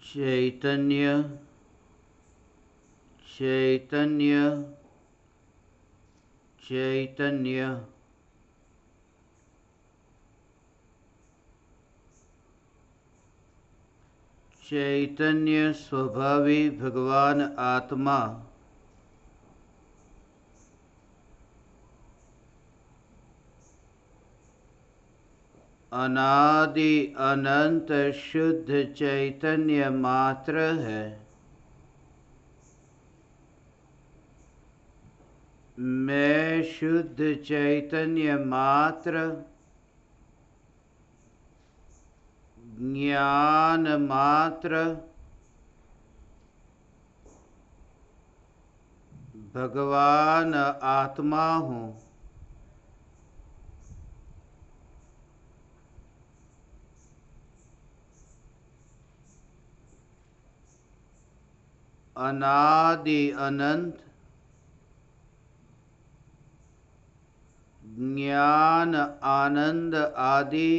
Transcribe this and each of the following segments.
चैतन्य चैतन्य चैतन्य चैतन्य स्वभावी भगवान आत्मा अनादि अनंत शुद्ध चैतन्य मात्र है। मैं शुद्ध चैतन्य मात्र ज्ञान मात्र भगवान आत्मा हूँ। अनादि अनंत ज्ञान आनंद आदि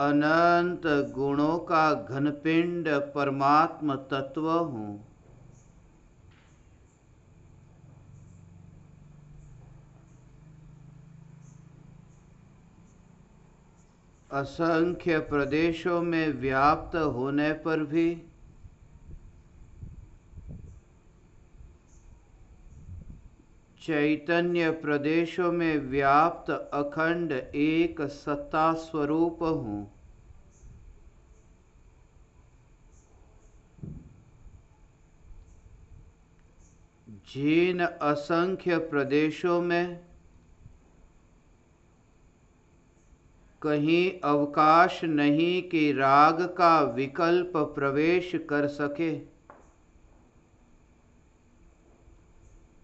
अनंत गुणों का घनपिंड परमात्म तत्व हूँ। असंख्य प्रदेशों में व्याप्त होने पर भी चैतन्य प्रदेशों में व्याप्त अखंड एक सत्ता स्वरूप हूँ। जिन असंख्य प्रदेशों में कहीं अवकाश नहीं कि राग का विकल्प प्रवेश कर सके,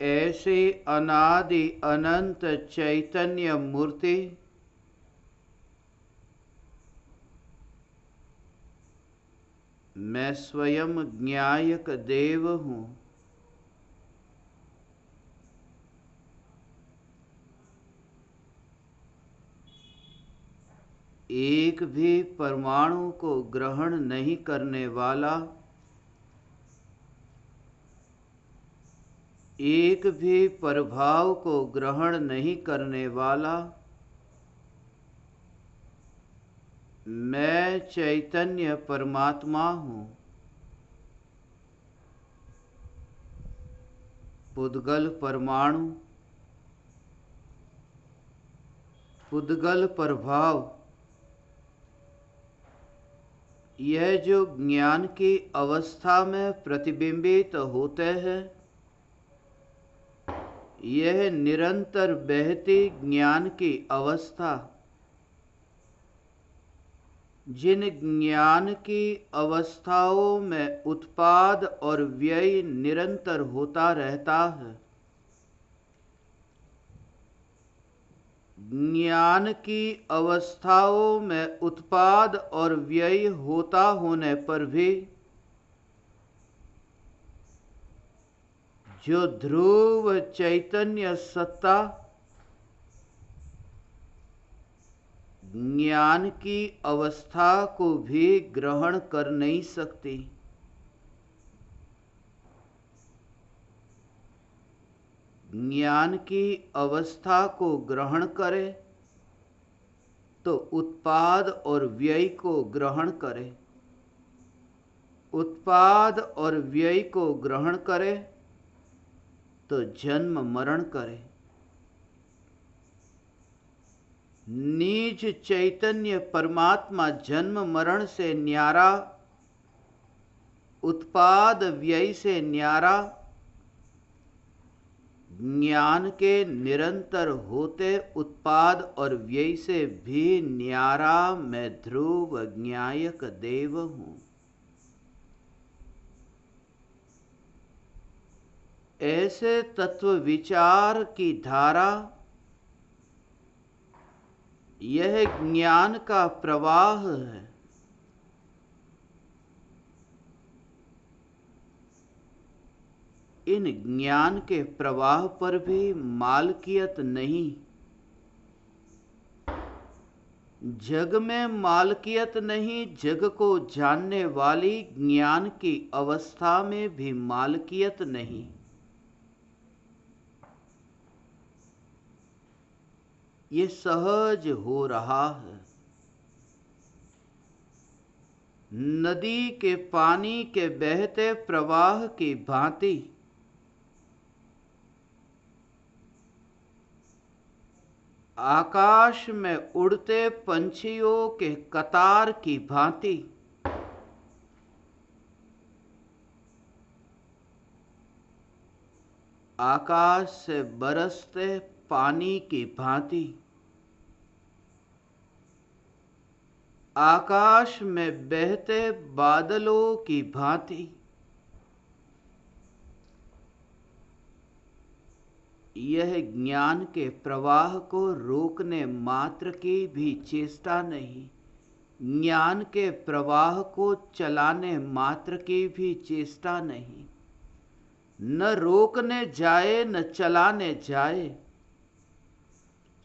ऐसे अनादि अनंत चैतन्य मूर्ति मैं स्वयं ज्ञायक देव हूँ। एक भी परमाणु को ग्रहण नहीं करने वाला, एक भी प्रभाव को ग्रहण नहीं करने वाला मैं चैतन्य परमात्मा हूँ। पुद्गल परमाणु, पुद्गल प्रभाव, यह जो ज्ञान की अवस्था में प्रतिबिंबित होते हैं, यह निरंतर बहती ज्ञान की अवस्था, जिन ज्ञान की अवस्थाओं में उत्पाद और व्यय निरंतर होता रहता है, ज्ञान की अवस्थाओं में उत्पाद और व्यय होता होने पर भी जो ध्रुव चैतन्य सत्ता ज्ञान की अवस्था को भी ग्रहण कर नहीं सकती, ज्ञान की अवस्था को ग्रहण करे तो उत्पाद और व्यय को ग्रहण करे, उत्पाद और व्यय को ग्रहण करे तो जन्म मरण करे। निज चैतन्य परमात्मा जन्म मरण से न्यारा, उत्पाद व्यय से न्यारा, ज्ञान के निरंतर होते उत्पाद और व्यय से भी न्यारा मैं ध्रुव ज्ञायक देव हूँ। ऐसे तत्व विचार की धारा, यह ज्ञान का प्रवाह है। इन ज्ञान के प्रवाह पर भी मालकियत नहीं, जग में मालकियत नहीं, जग को जानने वाली ज्ञान की अवस्था में भी मालकियत नहीं। ये सहज हो रहा है। नदी के पानी के बहते प्रवाह की भांति आकाश में उड़ते पंछियों के कतार की भांति आकाश से बरसते पानी की भांति आकाश में बहते बादलों की भांति यह ज्ञान के प्रवाह को रोकने मात्र की भी चेष्टा नहीं, ज्ञान के प्रवाह को चलाने मात्र की भी चेष्टा नहीं। न रोकने जाए न चलाने जाए,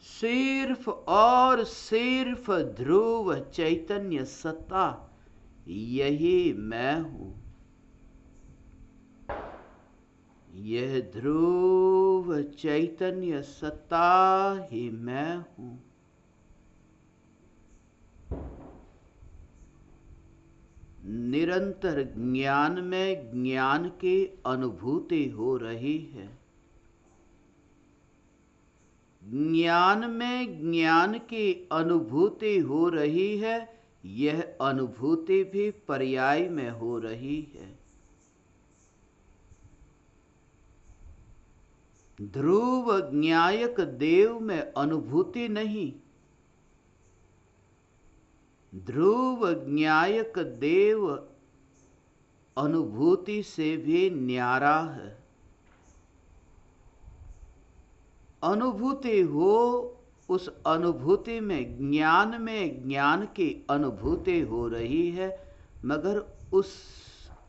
सिर्फ और सिर्फ ध्रुव चैतन्य सत्ता, यही मैं हूं। यह ध्रुव चैतन्य सत्ता ही मैं हूं। निरंतर ज्ञान में ज्ञान की अनुभूति हो रही है। ज्ञान में ज्ञान की अनुभूति हो रही है। यह अनुभूति भी पर्याय में हो रही है। ध्रुव ज्ञायक देव में अनुभूति नहीं, ध्रुव ज्ञायक देव अनुभूति से भी न्यारा है। अनुभूति हो, उस अनुभूति में ज्ञान की अनुभूति हो रही है, मगर उस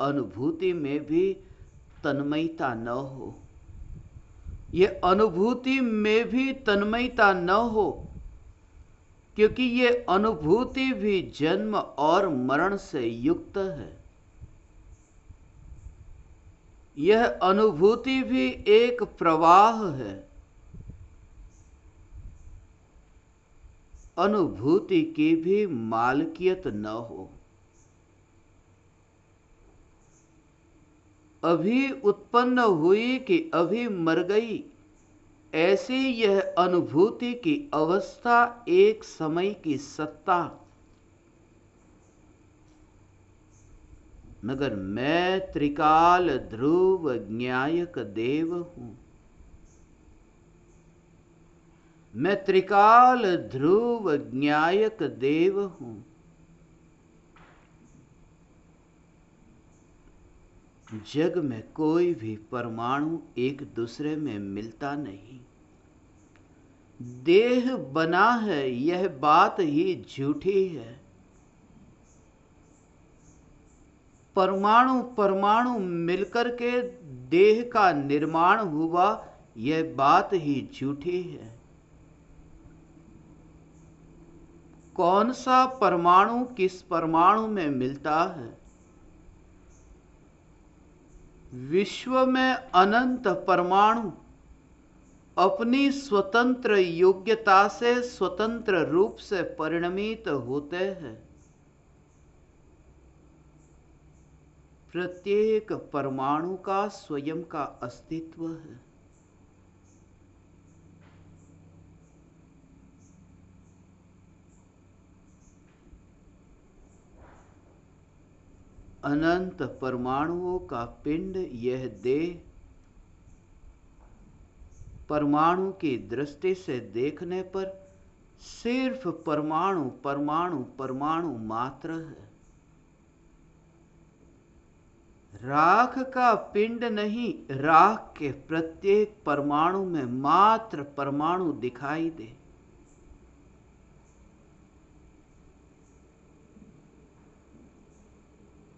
अनुभूति में भी तन्मयता न हो। ये अनुभूति में भी तन्मयता न हो, क्योंकि ये अनुभूति भी जन्म और मरण से युक्त है। यह अनुभूति भी एक प्रवाह है। अनुभूति की भी मालकियत न हो। अभी उत्पन्न हुई कि अभी मर गई, ऐसी यह अनुभूति की अवस्था एक समय की सत्ता, मगर मैं त्रिकाल ध्रुव ज्ञायक देव हूं। मैं त्रिकाल ध्रुव ज्ञायक देव हूं। जग में कोई भी परमाणु एक दूसरे में मिलता नहीं। देह बना है, यह बात ही झूठी है। परमाणु परमाणु मिलकर के देह का निर्माण हुआ, यह बात ही झूठी है। कौन सा परमाणु किस परमाणु में मिलता है? विश्व में अनंत परमाणु अपनी स्वतंत्र योग्यता से स्वतंत्र रूप से परिणमित होते हैं। प्रत्येक परमाणु का स्वयं का अस्तित्व है। अनंत परमाणुओं का पिंड, यह देह, परमाणु की दृष्टि से देखने पर सिर्फ परमाणु परमाणु परमाणु मात्र है। राख का पिंड नहीं, राख के प्रत्येक परमाणु में मात्र परमाणु दिखाई दे।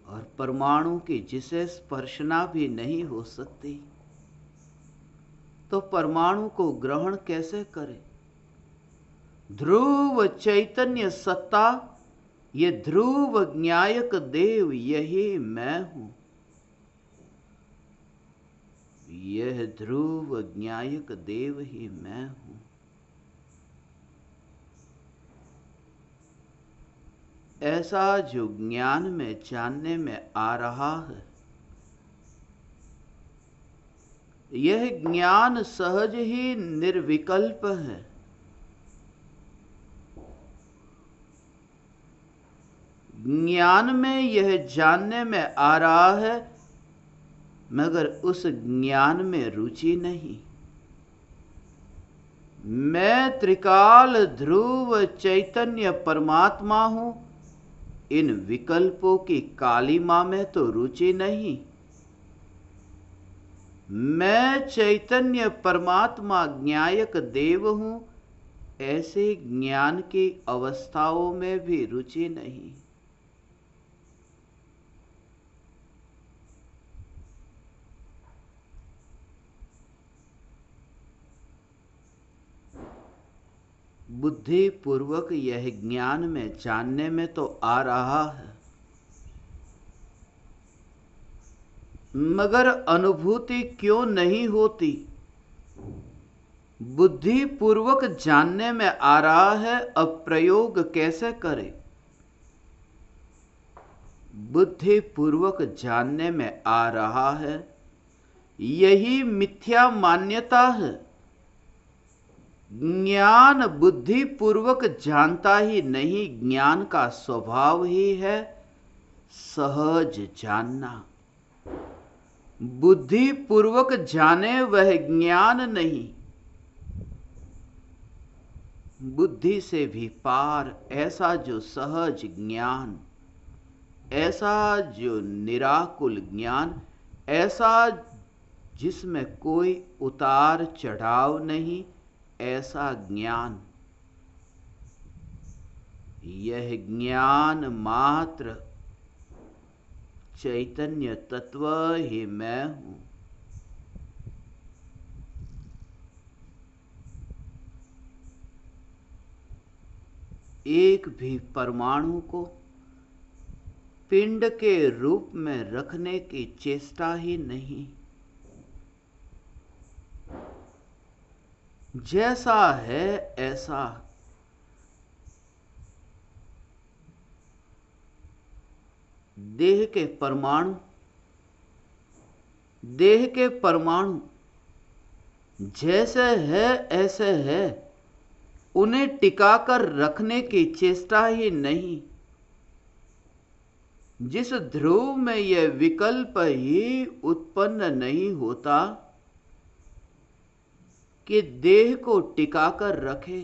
और परमाणु की जिसे स्पर्शना भी नहीं हो सकती, तो परमाणु को ग्रहण कैसे करे? ध्रुव चैतन्य सत्ता, ये ध्रुव ज्ञायक देव यही मैं हूं। यह ध्रुव ज्ञायक देव ही मैं हूं। ऐसा जो ज्ञान में जानने में आ रहा है, यह ज्ञान सहज ही निर्विकल्प है। ज्ञान में यह जानने में आ रहा है, मगर उस ज्ञान में रुचि नहीं। मैं त्रिकाल ध्रुव चैतन्य परमात्मा हूं, इन विकल्पों की कालिमा में तो रुचि नहीं। मैं चैतन्य परमात्मा ज्ञायक देव हूं, ऐसे ज्ञान की अवस्थाओं में भी रुचि नहीं। बुद्धि पूर्वक यह ज्ञान में जानने में तो आ रहा है, मगर अनुभूति क्यों नहीं होती? बुद्धि पूर्वक जानने में आ रहा है, अब प्रयोग कैसे करें? बुद्धि पूर्वक जानने में आ रहा है, यही मिथ्या मान्यता है। ज्ञान बुद्धि पूर्वक जानता ही नहीं, ज्ञान का स्वभाव ही है सहज जानना। बुद्धि पूर्वक जाने वह ज्ञान नहीं, बुद्धि से भी पार ऐसा जो सहज ज्ञान, ऐसा जो निराकुल ज्ञान, ऐसा जिसमें कोई उतार चढ़ाव नहीं, ऐसा ज्ञान, यह ज्ञान मात्र चैतन्य तत्व ही मैं हूं। एक भी परमाणु को पिंड के रूप में रखने की चेष्टा ही नहीं। जैसा है ऐसा, देह के परमाणु जैसे है ऐसे है, उन्हें टिकाकर रखने की चेष्टा ही नहीं। जिस ध्रुव में यह विकल्प ही उत्पन्न नहीं होता कि देह को टिकाकर रखे,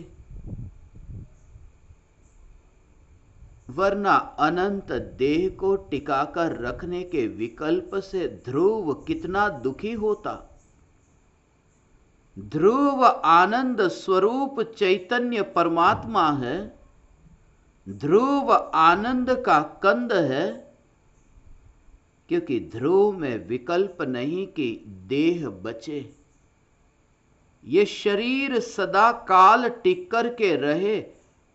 वरना अनंत देह को टिकाकर रखने के विकल्प से ध्रुव कितना दुखी होता। ध्रुव आनंद स्वरूप चैतन्य परमात्मा है, ध्रुव आनंद का कंद है, क्योंकि ध्रुव में विकल्प नहीं कि देह बचे। ये शरीर सदा काल टिक कर के रहे,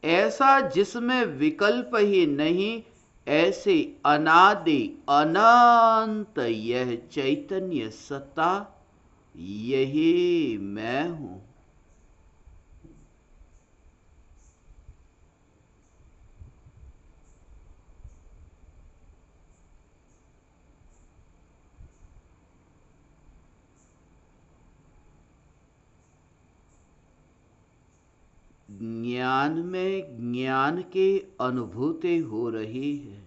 ऐसा जिसमें विकल्प ही नहीं, ऐसे अनादि अनंत यह चैतन्य सत्ता, यही मैं हूं। ज्ञान में ज्ञान की अनुभूति हो रही है,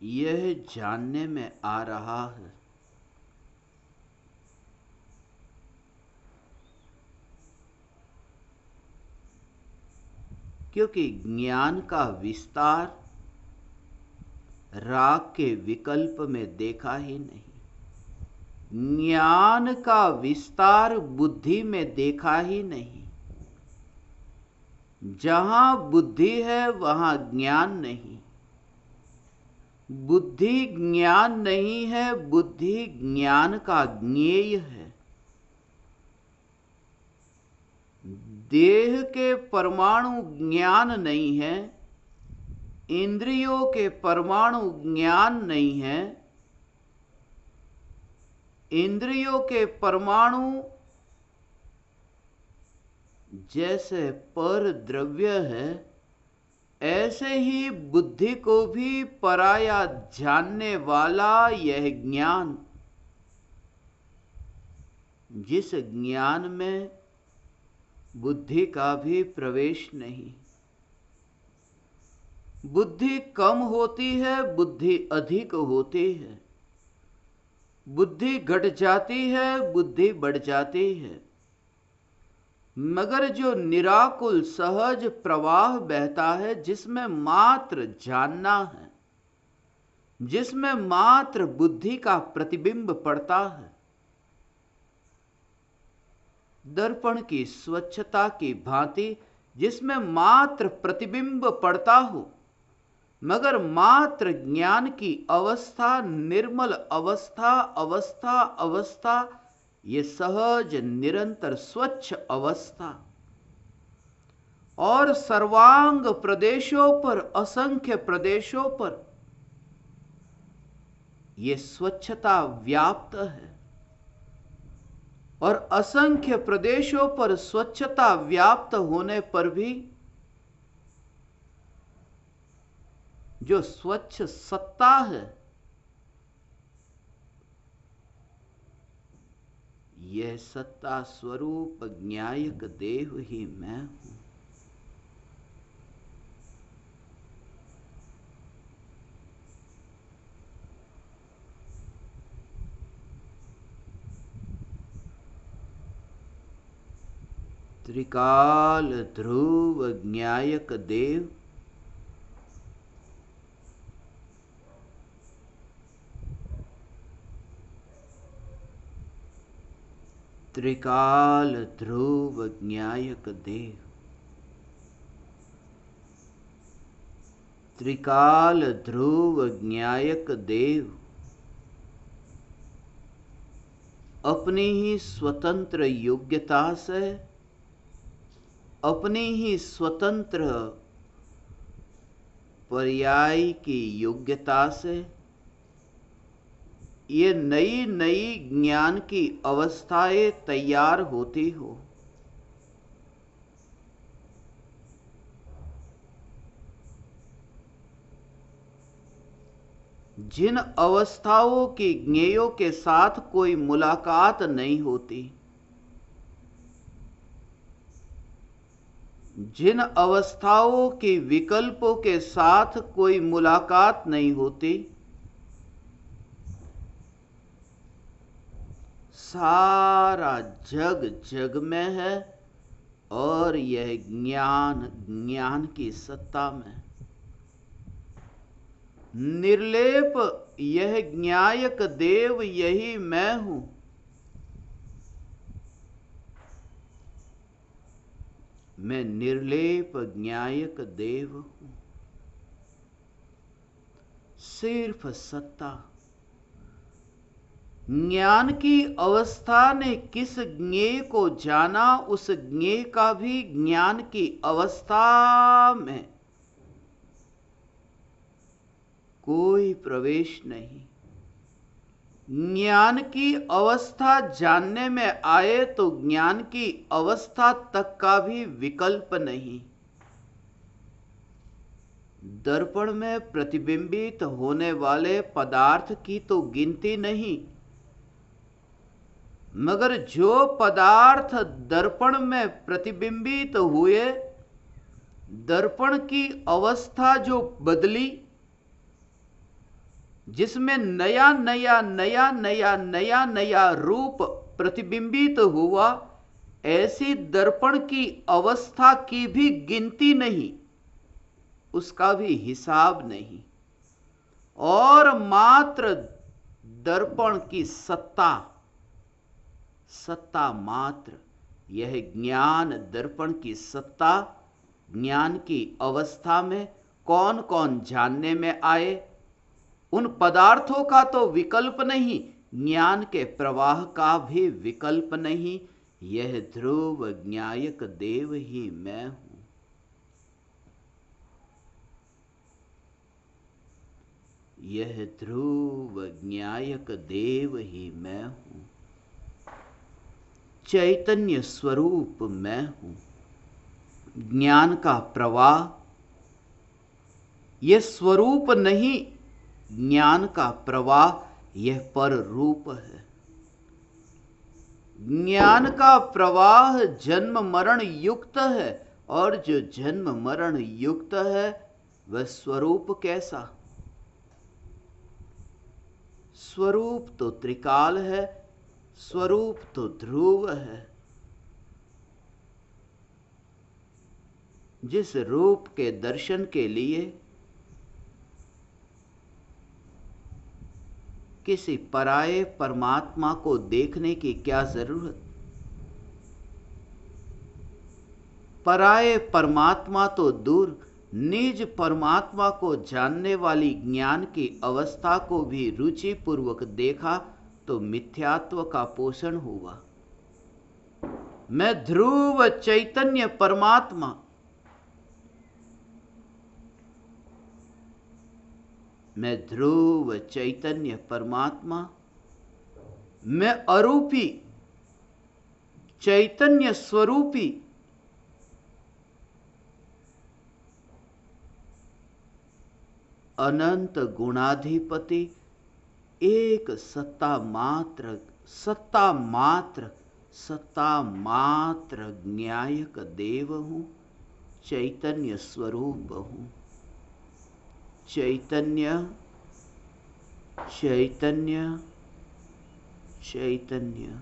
यह जानने में आ रहा है। क्योंकि ज्ञान का विस्तार राग के विकल्प में देखा ही नहीं, ज्ञान का विस्तार बुद्धि में देखा ही नहीं। जहां बुद्धि है वहां ज्ञान नहीं, बुद्धि ज्ञान नहीं है, बुद्धि ज्ञान का ज्ञेय है। देह के परमाणु ज्ञान नहीं है, इंद्रियों के परमाणु ज्ञान नहीं है, इंद्रियों के परमाणु जैसे पर द्रव्य है, ऐसे ही बुद्धि को भी पराया जानने वाला यह ज्ञान, जिस ज्ञान में बुद्धि का भी प्रवेश नहीं। बुद्धि कम होती है, बुद्धि अधिक होती है, बुद्धि घट जाती है, बुद्धि बढ़ जाती है, मगर जो निराकुल सहज प्रवाह बहता है, जिसमें मात्र जानना है, जिसमें मात्र बुद्धि का प्रतिबिंब पड़ता है, दर्पण की स्वच्छता की भांति जिसमें मात्र प्रतिबिंब पड़ता हो, मगर मात्र ज्ञान की अवस्था, निर्मल अवस्था, अवस्था अवस्था, ये सहज निरंतर स्वच्छ अवस्था, और सर्वांग प्रदेशों पर, असंख्य प्रदेशों पर ये स्वच्छता व्याप्त है, और असंख्य प्रदेशों पर स्वच्छता व्याप्त होने पर भी जो स्वच्छ सत्ता है, यह सत्ता स्वरूप ज्ञायक देव ही मैं हूं। त्रिकाल ध्रुव ज्ञायक देव, त्रिकाल ध्रुव ज्ञायक देव, त्रिकाल ध्रुव ज्ञायक देव अपनी ही स्वतंत्र योग्यता से, अपनी ही स्वतंत्र पर्याय की योग्यता से ये नई नई ज्ञान की अवस्थाएं तैयार होती हो। जिन अवस्थाओं की ज्ञेयों के साथ कोई मुलाकात नहीं होती, जिन अवस्थाओं की विकल्पों के साथ कोई मुलाकात नहीं होती, सारा जग जग में है, और यह ज्ञान ज्ञान की सत्ता में। निर्लेप यह ज्ञायक देव यही मैं हूं। मैं निर्लेप ज्ञायक देव हूं। सिर्फ सत्ता। ज्ञान की अवस्था ने किस ज्ञेय को जाना, उस ज्ञेय का भी ज्ञान की अवस्था में कोई प्रवेश नहीं। ज्ञान की अवस्था जानने में आए तो ज्ञान की अवस्था तक का भी विकल्प नहीं। दर्पण में प्रतिबिंबित होने वाले पदार्थ की तो गिनती नहीं, मगर जो पदार्थ दर्पण में प्रतिबिंबित हुए, दर्पण की अवस्था जो बदली, जिसमें नया नया नया नया नया नया रूप प्रतिबिंबित हुआ, ऐसी दर्पण की अवस्था की भी गिनती नहीं, उसका भी हिसाब नहीं। और मात्र दर्पण की सत्ता, सत्ता मात्र, यह ज्ञान दर्पण की सत्ता, ज्ञान की अवस्था में कौन कौन जानने में आए, उन पदार्थों का तो विकल्प नहीं, ज्ञान के प्रवाह का भी विकल्प नहीं। यह ध्रुव ज्ञायक देव ही मैं हूं। यह ध्रुव ज्ञायक देव ही मैं हूं। चैतन्य स्वरूप मैं हूं। ज्ञान का प्रवाह यह स्वरूप नहीं, ज्ञान का प्रवाह यह पर रूप है। ज्ञान का प्रवाह जन्म मरण युक्त है, और जो जन्म मरण युक्त है वह स्वरूप कैसा? स्वरूप तो त्रिकाल है, स्वरूप तो ध्रुव है। जिस रूप के दर्शन के लिए किसी पराये परमात्मा को देखने की क्या जरूरत? पराये परमात्मा तो दूर, निज परमात्मा को जानने वाली ज्ञान की अवस्था को भी रुचि पूर्वक देखा तो मिथ्यात्व का पोषण हुआ। मैं ध्रुव चैतन्य परमात्मा, मैं ध्रुव चैतन्य परमात्मा, मैं अरूपी चैतन्य स्वरूपी, अनंत गुणाधिपति, एक सत्ता मात्र, सत्ता मात्र, सत्ता मात्र ज्ञायक देव हूं, चैतन्य स्वरूप हूं। चैतन्य चैतन्य चैतन्य।